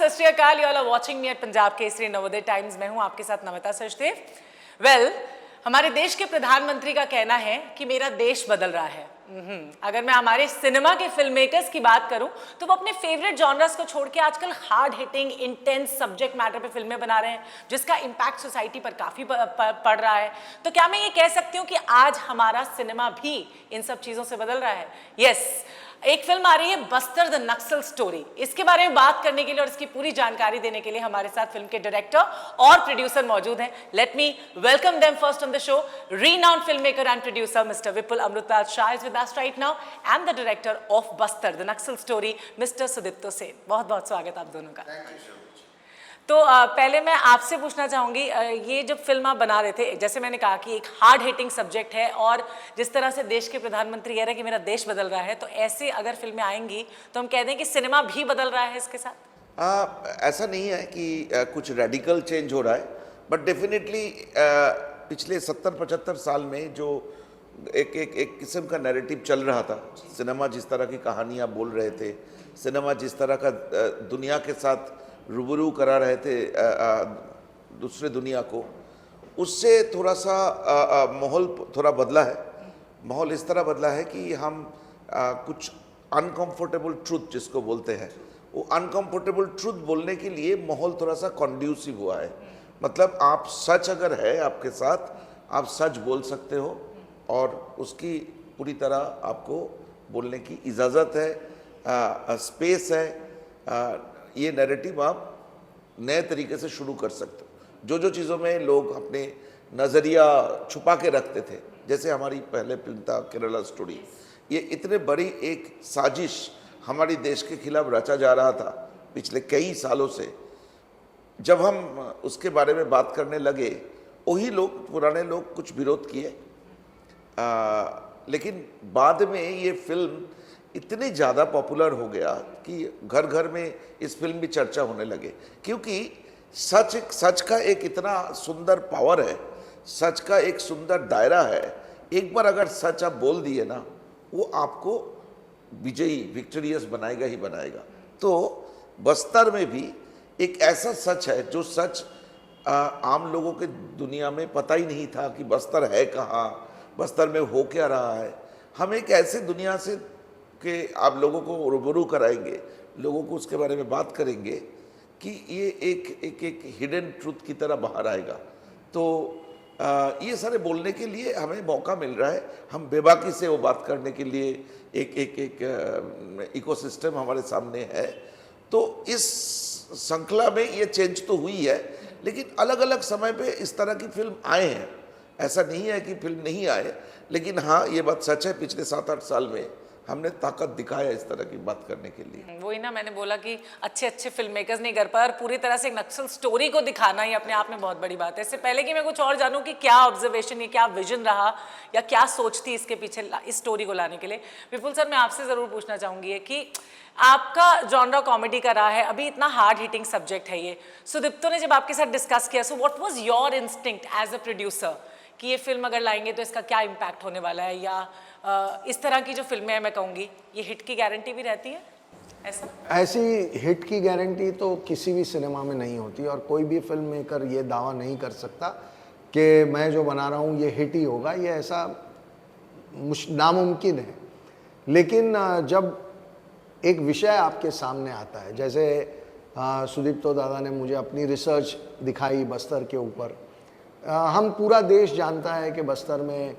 सत Sri Akal, you all are watching me at Punjab Kesari Navodaya Times. मैं हूं आपके साथ नमिता सचदेव। हमारे देश के प्रधानमंत्री का कहना है कि मेरा देश बदल रहा है। अगर मैं हमारे सिनेमा के फिल्म मेकर्स की बात करूं तो वो अपने फेवरेट जॉनर्स को छोड़ के आजकल hard hitting intense subject matter पे फिल्में बना रहे हैं, जिसका इम्पैक्ट सोसाइटी पर काफी पड़ रहा है। तो क्या मैं ये कह सकती हूँ कि आज हमारा सिनेमा भी इन सब चीजों से बदल रहा है? यस, एक फिल्म आ रही है बस्तर द नक्सल स्टोरी। इसके बारे में बात करने के लिए और इसकी पूरी जानकारी देने के लिए हमारे साथ फिल्म के डायरेक्टर और प्रोड्यूसर मौजूद हैं। Let me welcome them first on the show. Renowned film maker and producer mister Vipul Amritlal Shah is with us right now and the director of Bastar the Naxal story mister Sudipto Sen. बहुत बहुत स्वागत आप दोनों का। तो पहले मैं आपसे पूछना चाहूँगी, ये जब फिल्म आप बना रहे थे, जैसे मैंने कहा कि एक हार्ड हिटिंग सब्जेक्ट है और जिस तरह से देश के प्रधानमंत्री कह रहे हैं कि मेरा देश बदल रहा है, तो ऐसे अगर फिल्में आएंगी तो हम कह दें कि सिनेमा भी बदल रहा है इसके साथ? ऐसा नहीं है कि कुछ रेडिकल चेंज हो रहा है, बट डेफिनेटली पिछले 70-75 साल में जो एक किस्म का नैरेटिव चल रहा था, सिनेमा जिस तरह की कहानियाँ बोल रहे थे, सिनेमा जिस तरह का दुनिया के साथ रूबरू करा रहे थे दूसरे दुनिया को, उससे थोड़ा सा माहौल थोड़ा बदला है। माहौल इस तरह बदला है कि हम कुछ अनकंफर्टेबल ट्रूथ जिसको बोलते हैं, वो अनकंफर्टेबल ट्रूथ बोलने के लिए माहौल थोड़ा सा कंड्यूसिव हुआ है। मतलब आप सच अगर है आपके साथ, आप सच बोल सकते हो और उसकी पूरी तरह आपको बोलने की इजाज़त है, स्पेस है। ये नैरेटिव आप नए तरीके से शुरू कर सकते हो। जो चीज़ों में लोग अपने नज़रिया छुपा के रखते थे, जैसे हमारी पहले फिल्म था केरला स्टोरी, ये इतने बड़ी एक साजिश हमारी देश के खिलाफ रचा जा रहा था पिछले कई सालों से। जब हम उसके बारे में बात करने लगे, वही लोग, पुराने लोग कुछ विरोध किए, लेकिन बाद में ये फिल्म इतनी ज़्यादा पॉपुलर हो गया कि घर घर में इस फिल्म की चर्चा होने लगे, क्योंकि सच का एक इतना सुंदर पावर है, सच का एक सुंदर दायरा है। एक बार अगर सच आप बोल दिए ना, वो आपको विजयी, विक्टोरियस बनाएगा ही बनाएगा। तो बस्तर में भी एक ऐसा सच है जो सच आम लोगों के दुनिया में पता ही नहीं था कि बस्तर है कहाँ, बस्तर में हो क्या रहा है। हम एक ऐसे दुनिया से कि आप लोगों को रूबरू कराएंगे, लोगों को उसके बारे में बात करेंगे कि ये एक हिडन ट्रूथ की तरह बाहर आएगा। तो ये सारे बोलने के लिए हमें मौका मिल रहा है। हम बेबाकी से वो बात करने के लिए एक इकोसिस्टम हमारे सामने है। तो इस श्रृंखला में ये चेंज तो हुई है, लेकिन अलग अलग समय पे इस तरह की फिल्म आए हैं। ऐसा नहीं है कि फिल्म नहीं आए, लेकिन हाँ, ये बात सच है, पिछले 7-8 साल में हमने ताकत दिखाया इस तरह की बात करने के लिए। वही ना, मैंने बोला कि अच्छे फिल्म मेकर्स नहीं कर पाए और पूरी तरह से एक नक्सल स्टोरी को दिखाना ही अपने आप में बहुत बड़ी बात है। इससे पहले कि मैं कुछ और जानूं कि क्या ऑब्जर्वेशन है, क्या विजन रहा या क्या सोच थी इसके पीछे इस स्टोरी को लाने के लिए, विपुल सर मैं आपसे ज़रूर पूछना चाहूँगी कि आपका जॉनरा कॉमेडी का रहा है, अभी इतना हार्ड हिटिंग सब्जेक्ट है ये। सुदीप्तो ने जब आपके साथ डिस्कस किया, so what was your instinct as a producer कि ये फिल्म अगर लाएंगे तो इसका क्या इम्पैक्ट होने वाला है, या इस तरह की जो फिल्में हैं, मैं कहूँगी ये हिट की गारंटी भी रहती है? ऐसी हिट की गारंटी तो किसी भी सिनेमा में नहीं होती और कोई भी फिल्म मेकर ये दावा नहीं कर सकता कि मैं जो बना रहा हूँ ये हिट ही होगा। ये ऐसा नामुमकिन है। लेकिन जब एक विषय आपके सामने आता है, जैसे सुदीप्तो दादा ने मुझे अपनी रिसर्च दिखाई बस्तर के ऊपर, हम पूरा देश जानता है कि बस्तर में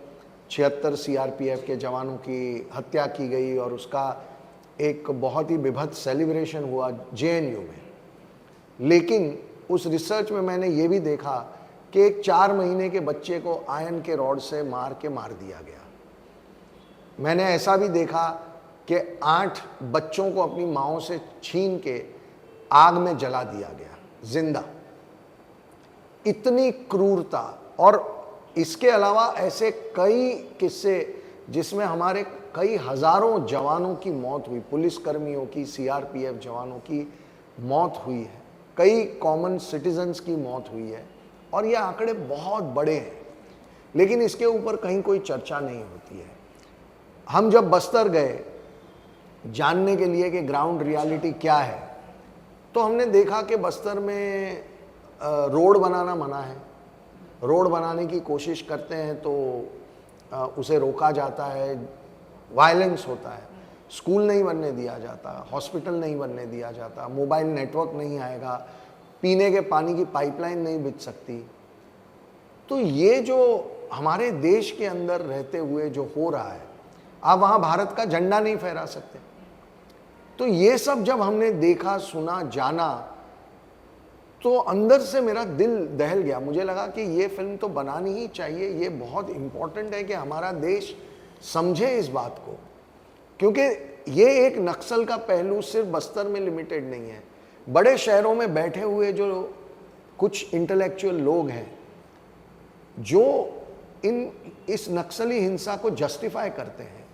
76 सीआरपीएफ के जवानों की हत्या की गई और उसका एक बहुत ही विभत्स सेलिब्रेशन हुआ जेएनयू में। लेकिन उस रिसर्च में मैंने ये भी देखा कि एक 4 महीने के बच्चे को आयरन के रॉड से मार दिया गया। मैंने ऐसा भी देखा कि 8 बच्चों को अपनी माँओं से छीन के आग में जला दिया गया जिंदा। इतनी क्रूरता। और इसके अलावा ऐसे कई किस्से जिसमें हमारे कई हजारों जवानों की मौत हुई, पुलिसकर्मियों की, सीआरपीएफ जवानों की मौत हुई है, कई कॉमन सिटीजन्स की मौत हुई है और ये आंकड़े बहुत बड़े हैं, लेकिन इसके ऊपर कहीं कोई चर्चा नहीं होती है। हम जब बस्तर गए जानने के लिए कि ग्राउंड रियलिटी क्या है, तो हमने देखा कि बस्तर में रोड बनाना मना है। रोड बनाने की कोशिश करते हैं तो उसे रोका जाता है, वायलेंस होता है। स्कूल नहीं बनने दिया जाता, हॉस्पिटल नहीं बनने दिया जाता, मोबाइल नेटवर्क नहीं आएगा, पीने के पानी की पाइपलाइन नहीं बिछ सकती। तो ये जो हमारे देश के अंदर रहते हुए जो हो रहा है, आप वहाँ भारत का झंडा नहीं फहरा सकते। तो ये सब जब हमने देखा, सुना, जाना, तो अंदर से मेरा दिल दहल गया। मुझे लगा कि ये फिल्म तो बनानी ही चाहिए, ये बहुत इम्पोर्टेंट है कि हमारा देश समझे इस बात को, क्योंकि ये एक नक्सल का पहलू सिर्फ बस्तर में लिमिटेड नहीं है। बड़े शहरों में बैठे हुए जो कुछ इंटेलेक्चुअल लोग हैं जो इस नक्सली हिंसा को जस्टिफाई करते हैं,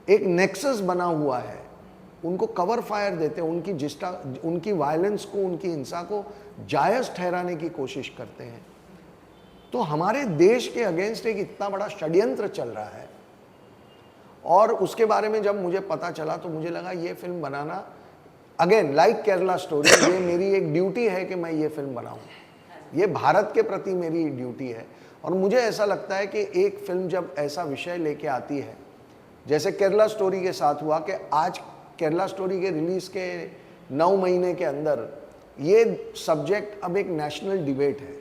एक नेक्सस बना हुआ है, उनको कवर फायर देते हैं, उनकी वायलेंस को, उनकी हिंसा को जायज़ ठहराने की कोशिश करते हैं। तो हमारे देश के अगेंस्ट एक इतना बड़ा षड्यंत्र चल रहा है, और उसके बारे में जब मुझे पता चला तो मुझे लगा ये फिल्म बनाना, अगेन लाइक केरला स्टोरी, ये मेरी एक ड्यूटी है कि मैं ये फिल्म बनाऊं। ये भारत के प्रति मेरी ड्यूटी है। और मुझे ऐसा लगता है कि एक फिल्म जब ऐसा विषय लेके आती है, जैसे केरला स्टोरी के साथ हुआ, कि आज केरला स्टोरी के रिलीज के 9 महीने के अंदर ये सब्जेक्ट अब एक नेशनल डिबेट है।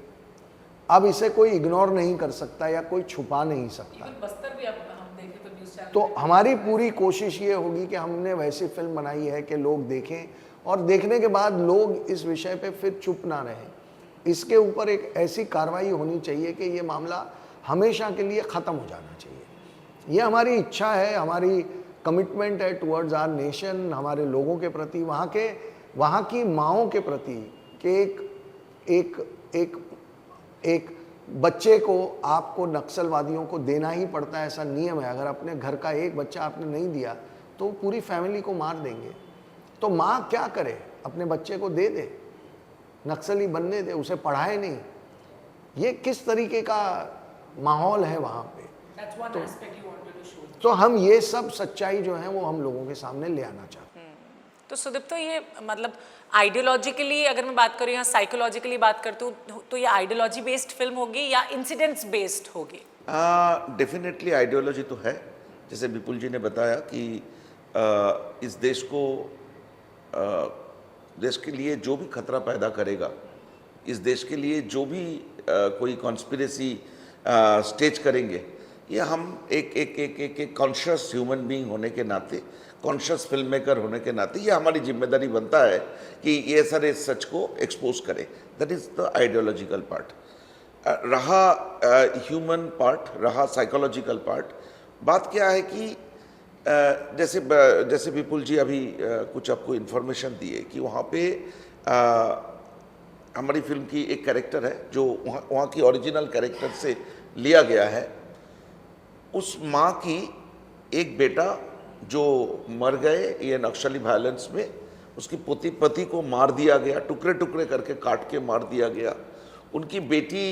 अब इसे कोई इग्नोर नहीं कर सकता या कोई छुपा नहीं सकता। बस्तर भी अब हम देखें तो न्यूज़ चैनल, तो हमारी पूरी कोशिश ये होगी कि हमने वैसी फिल्म बनाई है कि लोग देखें, और देखने के बाद लोग इस विषय पे फिर चुप ना रहें। इसके ऊपर एक ऐसी कार्रवाई होनी चाहिए कि ये मामला हमेशा के लिए ख़त्म हो जाना चाहिए। ये हमारी इच्छा है, हमारी कमिटमेंट है टुवर्ड्स आवर नेशन, हमारे लोगों के प्रति, वहाँ की माँओं के प्रति, कि एक बच्चे को आपको नक्सलवादियों को देना ही पड़ता है, ऐसा नियम है। अगर अपने घर का एक बच्चा आपने नहीं दिया तो पूरी फैमिली को मार देंगे। तो माँ क्या करे, अपने बच्चे को दे दे, नक्सली बनने दे, उसे पढ़ाए नहीं। ये किस तरीके का माहौल है वहाँ पे। तो हम ये सब सच्चाई जो है वो हम लोगों के सामने ले आना चाहते हैं। तो सुदीप, तो ये मतलब आइडियोलॉजिकली अगर मैं बात करूँ या साइकोलॉजिकली बात करती हूँ, तो ये आइडियोलॉजी बेस्ड फिल्म होगी या इंसिडेंट्स बेस्ड होगी? डेफिनेटली आइडियोलॉजी तो है। जैसे विपुल जी ने बताया कि इस देश को, देश के लिए जो भी खतरा पैदा करेगा, इस देश के लिए जो भी कोई कॉन्स्पिरेसी स्टेज करेंगे, ये हम एक कॉन्शियस ह्यूमन बीइंग होने के नाते, कॉन्शियस फिल्म मेकर होने के नाते, ये हमारी जिम्मेदारी बनता है कि ये सारे सच को एक्सपोज करें। That is the ideological part. रहा ह्यूमन पार्ट, रहा साइकोलॉजिकल पार्ट। बात क्या है कि जैसे विपुल जी अभी कुछ आपको इन्फॉर्मेशन दिए कि वहाँ पे हमारी फिल्म की एक कैरेक्टर है जो वहाँ की ओरिजिनल कैरेक्टर से लिया गया है। उस माँ की एक बेटा जो मर गए ये नक्सली वायलेंस में, उसकी पति को मार दिया गया, टुकड़े टुकड़े करके काट के मार दिया गया। उनकी बेटी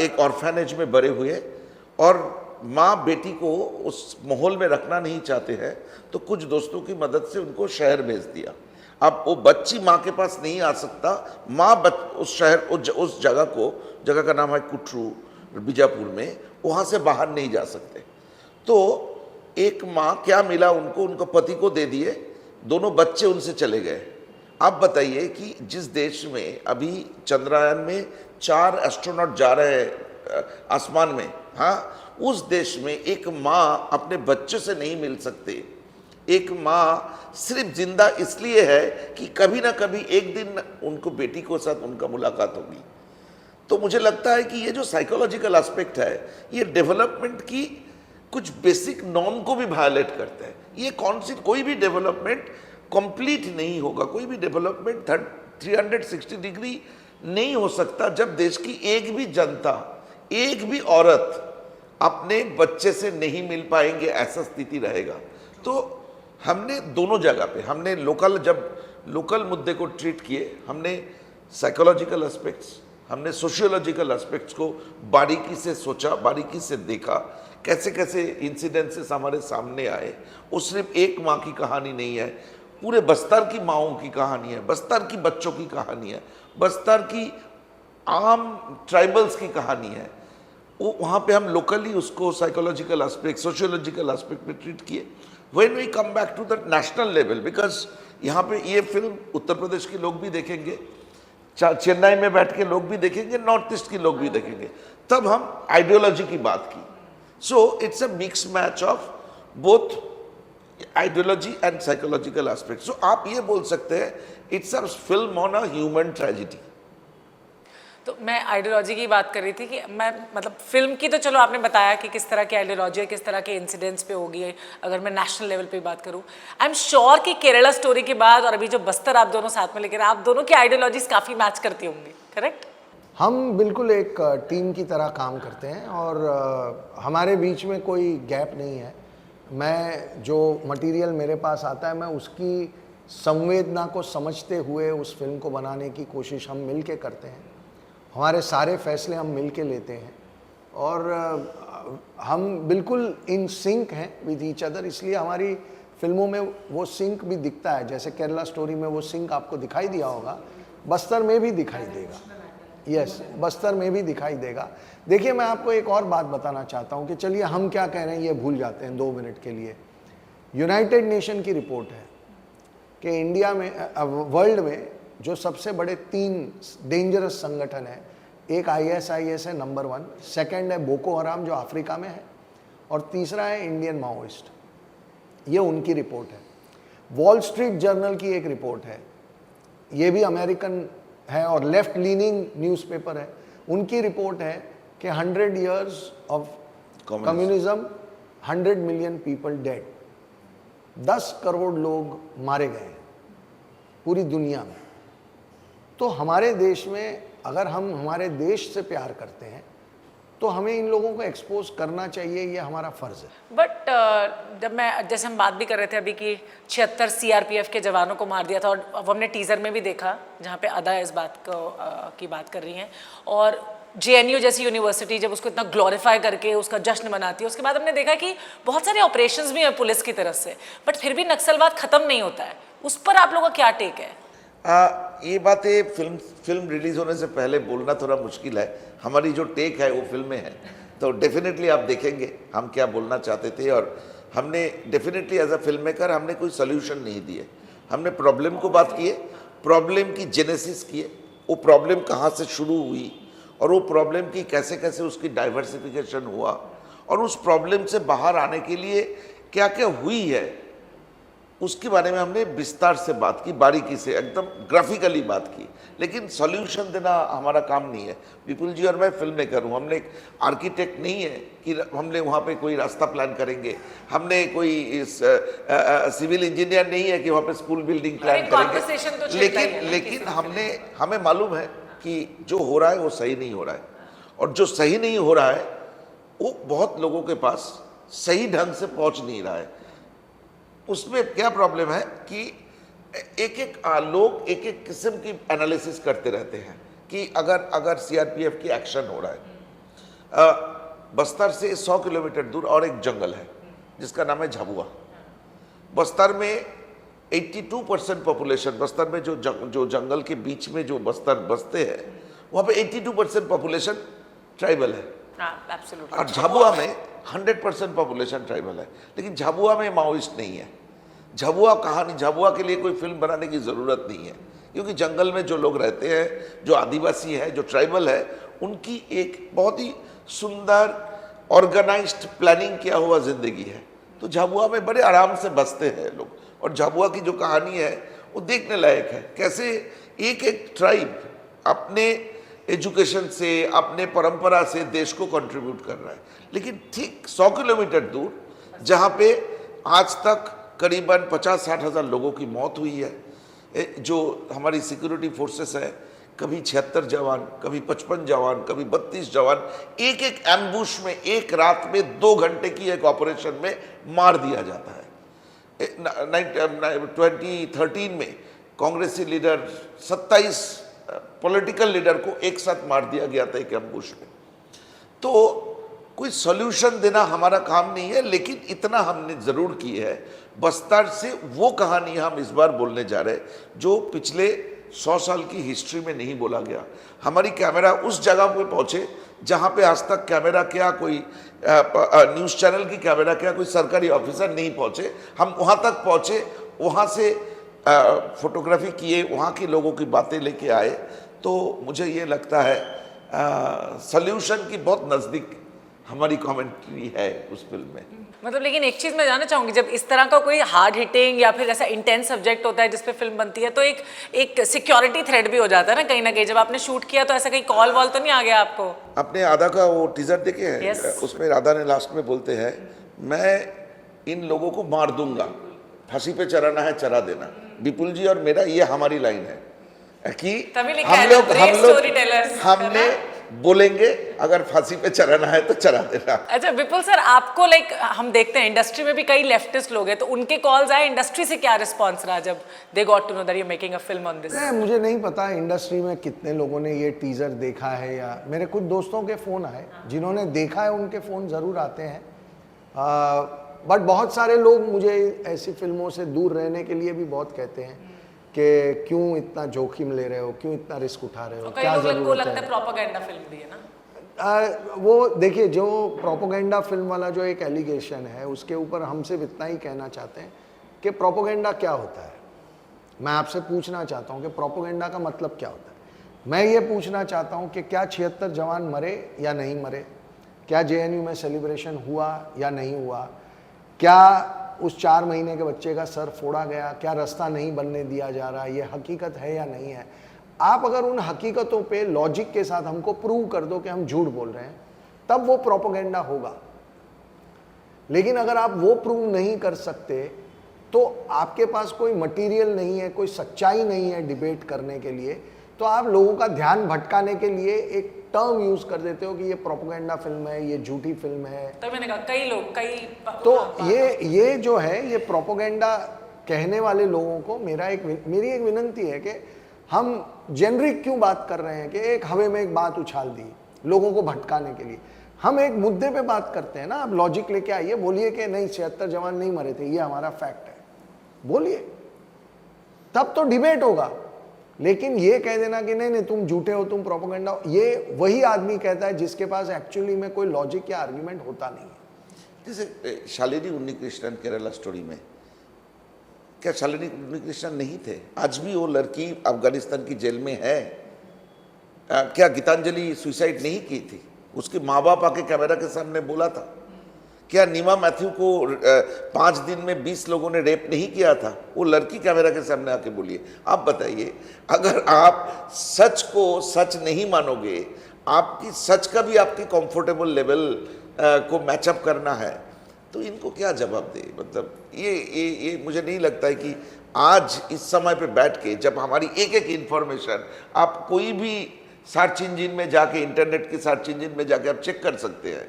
एक ऑर्फेनेज में बड़े हुए, और माँ बेटी को उस माहौल में रखना नहीं चाहते हैं, तो कुछ दोस्तों की मदद से उनको शहर भेज दिया। अब वो बच्ची माँ के पास नहीं आ सकता, माँ उस शहर, उस जगह का नाम है कुट्रू, बीजापुर में, वहाँ से बाहर नहीं जा सकते। तो एक माँ क्या मिला उनको पति को दे दिए, दोनों बच्चे उनसे चले गए। आप बताइए कि जिस देश में अभी चंद्रयान में 4 एस्ट्रोनॉट जा रहे हैं आसमान में, हाँ, उस देश में एक माँ अपने बच्चे से नहीं मिल सकते। एक माँ सिर्फ जिंदा इसलिए है कि कभी ना कभी एक दिन उनको बेटी के साथ उनका मुलाकात होगी। तो मुझे लगता है कि ये जो साइकोलॉजिकल एस्पेक्ट है, ये डेवलपमेंट की कुछ बेसिक नॉर्म को भी वायलेट करता है। ये कोई भी डेवलपमेंट कंप्लीट नहीं होगा, कोई भी डेवलपमेंट 360 डिग्री नहीं हो सकता जब देश की एक भी जनता, एक भी औरत अपने बच्चे से नहीं मिल पाएंगे, ऐसा स्थिति रहेगा। तो हमने दोनों जगह पे, हमने लोकल मुद्दे को ट्रीट किए, हमने साइकोलॉजिकल एस्पेक्ट्स, हमने सोशियोलॉजिकल एस्पेक्ट्स को बारीकी से सोचा, बारीकी से देखा, कैसे कैसे इंसिडेंसेस हमारे सामने आए। वो सिर्फ एक माँ की कहानी नहीं है, पूरे बस्तर की माओं की कहानी है, बस्तर की बच्चों की कहानी है, बस्तर की आम ट्राइबल्स की कहानी है। वो वहाँ पे हम लोकली उसको साइकोलॉजिकल एस्पेक्ट, सोशियोलॉजिकल एस्पेक्ट में ट्रीट किए। When we come back to the national level, because यहाँ पे ये फिल्म उत्तर प्रदेश के लोग भी देखेंगे, चेन्नई में बैठ के लोग भी देखेंगे, नॉर्थ ईस्ट के लोग भी देखेंगे, तब हम आइडियोलॉजी की बात की। So it's a mix match of both ideology and psychological aspect. So आप ये बोल सकते हैं it's a film on a human tragedy. तो मैं आइडियोलॉजी की बात कर रही थी कि मैं मतलब फिल्म की तो चलो आपने बताया कि किस तरह की आइडियोलॉजी है, किस तरह के इंसिडेंट्स पे होगी है। अगर मैं नेशनल लेवल पे बात करूँ, आई एम श्योर कि केरला स्टोरी के बाद और अभी जो बस्तर आप दोनों साथ में लेकर, आप दोनों की आइडियोलॉजीज काफ़ी मैच करती होंगी, करेक्ट? हम बिल्कुल एक टीम की तरह काम करते हैं और हमारे बीच में कोई गैप नहीं है। मैं जो मटेरियल मेरे पास आता है मैं उसकी संवेदना को समझते हुए उस फिल्म को बनाने की कोशिश हम मिल के करते हैं। हमारे सारे फैसले हम मिल के लेते हैं और हम बिल्कुल इन सिंक हैं विद ईच अदर, इसलिए हमारी फिल्मों में वो सिंक भी दिखता है। जैसे केरला स्टोरी में वो सिंक आपको दिखाई दिया होगा, बस्तर में भी दिखाई देगा। यस, बस्तर में भी दिखाई देगा। देखिए, मैं आपको एक और बात बताना चाहता हूँ कि चलिए हम क्या कह रहे हैं ये भूल जाते हैं 2 मिनट के लिए। यूनाइटेड नेशन की रिपोर्ट है कि इंडिया में, वर्ल्ड में जो सबसे बड़े 3 डेंजरस संगठन है, एक ISIS है नंबर 1, सेकंड है बोको हराम जो अफ्रीका में है, और तीसरा है इंडियन माओइस्ट। ये उनकी रिपोर्ट है। वॉल स्ट्रीट जर्नल की एक रिपोर्ट है, ये भी अमेरिकन है और लेफ्ट लीनिंग न्यूज़पेपर है। उनकी रिपोर्ट है कि 100 years of communism, 100 million people dead, 10 crore लोग मारे गए हैं पूरी दुनिया में। तो हमारे देश में अगर हम हमारे देश से प्यार करते हैं तो हमें इन लोगों को एक्सपोज करना चाहिए, ये हमारा फ़र्ज़ है। बट जब मैं, जैसे हम बात भी कर रहे थे अभी कि 76 CRPF के जवानों को मार दिया था, और अब हमने टीज़र में भी देखा जहाँ पे अदा इस बात को की बात कर रही हैं, और JNU जैसी यूनिवर्सिटी जब उसको इतना ग्लोरीफाई करके उसका जश्न मनाती है, उसके बाद हमने देखा कि बहुत सारे ऑपरेशंस भी हैं पुलिस की तरफ से, बट फिर भी नक्सलवाद ख़त्म नहीं होता है। उस पर आप लोगों का क्या टेक है? ये बातें फिल्म रिलीज होने से पहले बोलना थोड़ा मुश्किल है। हमारी जो टेक है वो फिल्में हैं, तो डेफिनेटली आप देखेंगे हम क्या बोलना चाहते थे। और हमने definitely as a filmmaker हमने कोई सोल्यूशन नहीं दिए, हमने प्रॉब्लम को बात किए, प्रॉब्लम की जेनेसिस किए, वो प्रॉब्लम कहाँ से शुरू हुई और वो प्रॉब्लम की कैसे कैसे उसकी डाइवर्सिफिकेशन हुआ, और उस प्रॉब्लम से बाहर आने के लिए क्या क्या हुई है उसके बारे में हमने विस्तार से बात की, बारीकी से एकदम ग्राफिकली बात की। लेकिन सॉल्यूशन देना हमारा काम नहीं है। विपुल जी और मैं फिल्म मेकर हूँ, हमने एक आर्किटेक्ट नहीं है कि हमने वहाँ पे कोई रास्ता प्लान करेंगे, हमने कोई सिविल इंजीनियर नहीं है कि वहाँ पे स्कूल बिल्डिंग प्लान करेंगे। लेकिन हमें मालूम है कि जो हो रहा है वो सही नहीं हो रहा है, और जो सही नहीं हो रहा है वो बहुत लोगों के पास सही ढंग से पहुँच नहीं रहा है। उसमें क्या प्रॉब्लम है कि एक लोग एक किस्म की एनालिसिस करते रहते हैं कि अगर CRPF की एक्शन हो रहा है, बस्तर से 100 किलोमीटर दूर और एक जंगल है जिसका नाम है झाबुआ। बस्तर में 82% पॉपुलेशन, बस्तर में जो जंगल के बीच में जो बस्तर बसते हैं वहाँ पे 82% पॉपुलेशन ट्राइबल है, और झाबुआ में 100% पॉपुलेशन ट्राइबल है। लेकिन झाबुआ में माओइस्ट नहीं है। झाबुआ कहानी, झाबुआ के लिए कोई फिल्म बनाने की ज़रूरत नहीं है, क्योंकि जंगल में जो लोग रहते हैं, जो आदिवासी है, जो ट्राइबल है, उनकी एक बहुत ही सुंदर ऑर्गेनाइज्ड प्लानिंग किया हुआ ज़िंदगी है। तो झाबुआ में बड़े आराम से बसते हैं लोग, और झाबुआ की जो कहानी है वो देखने लायक है। कैसे एक ट्राइब अपने एजुकेशन से, अपने परंपरा से देश को कंट्रीब्यूट कर रहा है। लेकिन ठीक 100 किलोमीटर दूर जहाँ पे आज तक करीबन 50-60 हज़ार लोगों की मौत हुई है, जो हमारी सिक्योरिटी फोर्सेस है, कभी 76 जवान, कभी 55 जवान, कभी 32 जवान एक एम्बुश में एक रात में 2 घंटे की एक ऑपरेशन में मार दिया जाता है। 2013 में कांग्रेसी लीडर 27 पॉलिटिकल लीडर को एक साथ मार दिया गया था एक एम्बुश में। तो कोई सॉल्यूशन देना हमारा काम नहीं है, लेकिन इतना हमने ज़रूर की है, बस्तर से वो कहानी हम इस बार बोलने जा रहे हैं जो पिछले 100 साल की हिस्ट्री में नहीं बोला गया। हमारी कैमरा उस जगह पे पहुंचे जहां पे आज तक कैमरा क्या, कोई न्यूज़ चैनल की कैमरा क्या, कोई सरकारी ऑफिसर नहीं पहुंचे। हम वहां तक पहुंचे, वहां से फोटोग्राफी किए, वहाँ के लोगों की बातें लेके आए। तो मुझे ये लगता है सॉल्यूशन की बहुत नज़दीक हमारी कमेंट्री है उस फिल्म में। मतलब लेकिन एक चीज मैं जानना चाहूंगी, जब इस तरह का कोई हार्ड हिटिंग या फिर ऐसा इंटेंस सब्जेक्ट होता है जिस पे फिल्म बनती है, तो एक सिक्योरिटी थ्रेट भी हो जाता है ना कहीं। जब आपने शूट किया तो ऐसा कहीं कॉल वॉल तो नहीं आ गया आपको? आपने आधा का वो टीजर देखे हैं? Yes. उसमें राधा ने लास्ट में बोलते हैं, मैं इन लोगों को मार दूंगा, फांसी पे चढ़ाना है चढ़ा देना। विपुल जी और मेरा ये हमारी लाइन है कि हमने बोलेंगे अगर फांसी पे चढ़ाना है तो चढ़ा देना। अच्छा विपुल सर, आपको हम देखते हैं इंडस्ट्री में भी कई लेफ्टिस्ट लोग हैं, तो उनके कॉल्स आए, इंडस्ट्री से क्या रिस्पांस रहा जब they got to know that you making a film on this? मुझे नहीं पता इंडस्ट्री में कितने लोगों ने ये टीजर देखा है, या मेरे कुछ दोस्तों के फोन आए जिन्होंने देखा है, उनके फोन जरूर आते हैं। बट बहुत सारे लोग मुझे ऐसी फिल्मों से दूर रहने के लिए भी बहुत कहते हैं कि क्यों इतना जोखिम ले रहे हो, क्यों इतना रिस्क उठा रहे हो, क्या जरूरत है। प्रोपेगेंडा फिल्म भी है ना? वो देखिए, जो प्रोपेगेंडा फिल्म वाला जो एक एलिगेशन है, उसके ऊपर हम सिर्फ इतना ही कहना चाहते हैं कि प्रोपेगेंडा क्या होता है। मैं आपसे पूछना चाहता हूँ कि प्रोपेगेंडा का मतलब क्या होता है। मैं ये पूछना चाहता हूँ कि क्या 76 जवान मरे या नहीं मरे, क्या JNU में सेलिब्रेशन हुआ या नहीं हुआ, क्या उस 4 महीने के बच्चे का सर फोड़ा गया, क्या रास्ता नहीं बनने दिया जा रहा, ये हकीकत है या नहीं है। आप अगर उन हकीकतों पे लॉजिक के साथ हमको प्रूव कर दो कि हम झूठ बोल रहे हैं, तब वो प्रोपेगेंडा होगा। लेकिन अगर आप वो प्रूव नहीं कर सकते तो आपके पास कोई मटेरियल नहीं है, कोई सच्चाई नहीं है डिबेट करने के लिए, तो आप लोगों का ध्यान भटकाने के लिए एक टर्म यूज कर देते हो कि ये प्रोपेगेंडा फिल्म है, ये झूठी फिल्म है। तो मैंने कहा कई लोग तो ये जो है, ये प्रोपेगेंडा कहने वाले लोगों को मेरी एक विनती है कि हम जेनरिक क्यों बात कर रहे हैं कि एक हवा में एक बात उछाल दी लोगों को भटकाने के लिए। हम एक मुद्दे पे बात करते हैं ना, आप लॉजिक लेके आइए, बोलिए कि नहीं 76 जवान नहीं मरे थे, ये हमारा फैक्ट है, बोलिए, तब तो डिबेट होगा। लेकिन ये कह देना कि नहीं तुम झूठे हो, तुम प्रोपेगेंडा हो, ये वही आदमी कहता है जिसके पास एक्चुअली में कोई लॉजिक या आर्ग्यूमेंट होता नहीं है। जैसे शालिनी उन्नीकृष्णन केरला स्टोरी में, क्या शालिनी उन्नीकृष्णन नहीं थे? आज भी वो लड़की अफगानिस्तान की जेल में है। क्या गीतांजलि सुसाइड नहीं की थी? उसके माँ बाप आके कैमरा के सामने बोला था। क्या नीमा मैथ्यू को 5 दिन में 20 लोगों ने रेप नहीं किया था? वो लड़की कैमरा के सामने आके बोलिए। आप बताइए, अगर आप सच को सच नहीं मानोगे, आपकी सच का भी आपकी कंफर्टेबल लेवल को मैचअप करना है, तो इनको क्या जवाब दे? मतलब ये मुझे नहीं लगता है कि आज इस समय पे बैठ के, जब हमारी एक एक इंफॉर्मेशन आप कोई भी सर्च इंजिन में जाके, इंटरनेट के सर्च इंजिन में जाके आप चेक कर सकते हैं,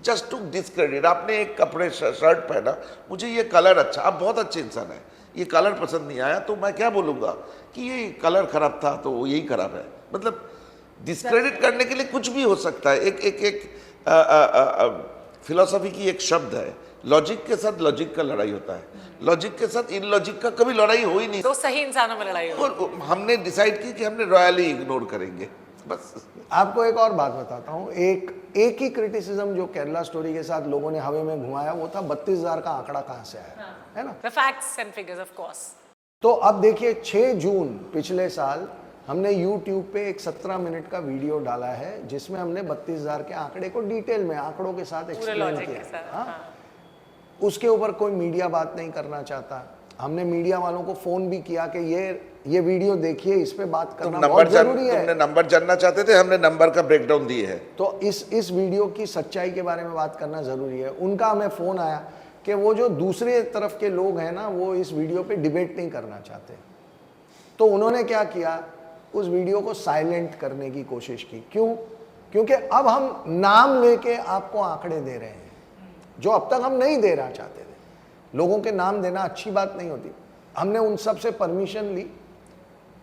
जस्ट टू डिस्क्रेडिट। आपने एक कपड़े शर्ट पहना, मुझे ये कलर अच्छा, आप बहुत अच्छे इंसान हैं, ये कलर पसंद नहीं आया, तो मैं क्या बोलूँगा कि ये कलर खराब था तो यही खराब है। मतलब डिस्क्रेडिट करने के लिए कुछ भी हो सकता है। एक फिलॉसफी की एक शब्द है, लॉजिक के साथ लॉजिक का लड़ाई होता है, लॉजिक के साथ इन लॉजिक का कभी लड़ाई हो ही नहीं। तो सही इंसानों में लड़ाई हो। और हमने डिसाइड की कि हमने रॉयली इग्नोर करेंगे बस। आपको एक और बात बताता हूँ, एक ही क्रिटिसिज्म जो केरला स्टोरी के साथ लोगों ने हवा में घुमाया, वो था 32,000 का आंकड़ा कहाँ से आया, है ना? The facts and figures of course। तो अब देखिए, 6 जून पिछले साल हमने YouTube पे एक 17 मिनट का वीडियो डाला है जिसमें हमने 32,000 के आंकड़े को डिटेल में आंकड़ों के साथ एक्सप्लेन किया। हाँ? उसके ऊपर कोई मीडिया बात नहीं करना चाहता। हमने मीडिया वालों को फोन भी किया कि ये वीडियो देखिए, इस पे बात करना बहुत जरूरी है। तुमने नंबर जानना चाहते थे, हमने नंबर का ब्रेकडाउन दिए है। तो इस वीडियो की सच्चाई के बारे में बात करना जरूरी है। उनका हमें फोन आया कि वो जो दूसरे तरफ के लोग हैं ना, वो इस वीडियो पे डिबेट नहीं करना चाहते। तो उन्होंने क्या किया, उस वीडियो को साइलेंट करने की कोशिश की। क्यों? क्योंकि अब हम नाम लेके आपको आंकड़े दे रहे हैं जो अब तक हम नहीं देना चाहते थे। लोगों के नाम देना अच्छी बात नहीं होती। हमने उन सब से परमिशन ली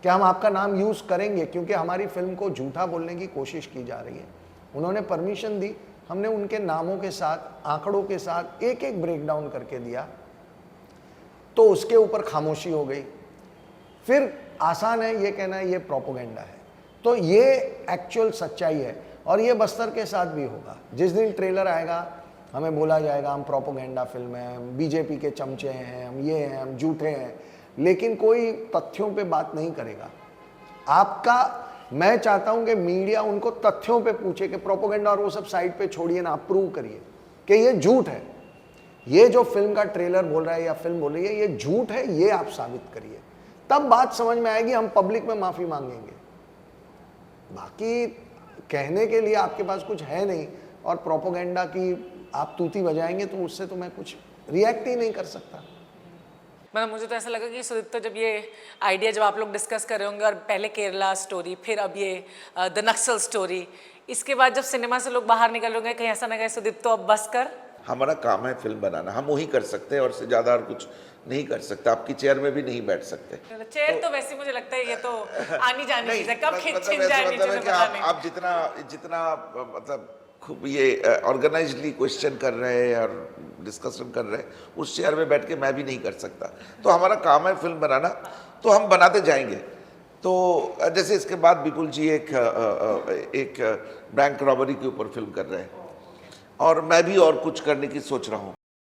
कि हम आपका नाम यूज करेंगे क्योंकि हमारी फिल्म को झूठा बोलने की कोशिश की जा रही है। उन्होंने परमिशन दी, हमने उनके नामों के साथ, आंकड़ों के साथ एक एक ब्रेकडाउन करके दिया। तो उसके ऊपर खामोशी हो गई। फिर आसान है ये कहना ये प्रोपोगेंडा है, तो ये एक्चुअल सच्चाई है। और ये बस्तर के साथ भी होगा। जिस दिन ट्रेलर आएगा हमें बोला जाएगा हम प्रोपोगेंडा फिल्म है, हम बीजेपी के चमचे हैं, हम ये हैं, हम झूठे हैं, लेकिन कोई तथ्यों पे बात नहीं करेगा। मैं चाहता हूं कि मीडिया उनको तथ्यों पे पूछे कि प्रोपोगेंडा और वो सब साइड पे छोड़िए ना, आप प्रूव करिए कि ये झूठ है, ये जो फिल्म का ट्रेलर बोल रहा है या फिल्म बोल रही है ये झूठ है, ये आप साबित करिए, तब बात समझ में आएगी, हम पब्लिक में माफी मांगेंगे। बाकी कहने के लिए आपके पास कुछ है नहीं और प्रोपोगेंडा की आप तूती बजाएंगे तो उससे तो मैं कुछ रिएक्ट ही नहीं कर सकता। मतलब मुझे तो ऐसा लगा कि सुदीप्तो जब ये आइडिया जब आप लोग डिस्कस कर रहे होंगे और पहले केरला स्टोरी, फिर अब ये द नक्सल स्टोरी, इसके बाद जब सिनेमा से लोग बाहर निकल होंगे कहीं ऐसा ना कहे सुदीप्तो अब बस कर। हमारा काम है फिल्म बनाना, हम वही कर सकते हैं और से ज़्यादा और कुछ नहीं कर सकता। आपकी चेयर में भी नहीं बैठ सकते। चेयर तो वैसे मुझे लगता है ये तो आनी जानी चीज है, कब छिन मतलब जाए ऐसा नीचे मतलब है में कि पता नहीं। आप जितना मतलब खूब ये ऑर्गेनाइजली क्वेश्चन कर रहे हैं और डिस्कशन कर रहे हैं, उस चेयर में बैठ के मैं भी नहीं कर सकता। तो हमारा काम है फिल्म बनाना, तो हम बनाते जाएंगे। तो जैसे इसके बाद विपुल जी एक बैंक रॉबरी के ऊपर फिल्म कर रहे हैं और मैं भी और कुछ करने की सोच रहा हूँ।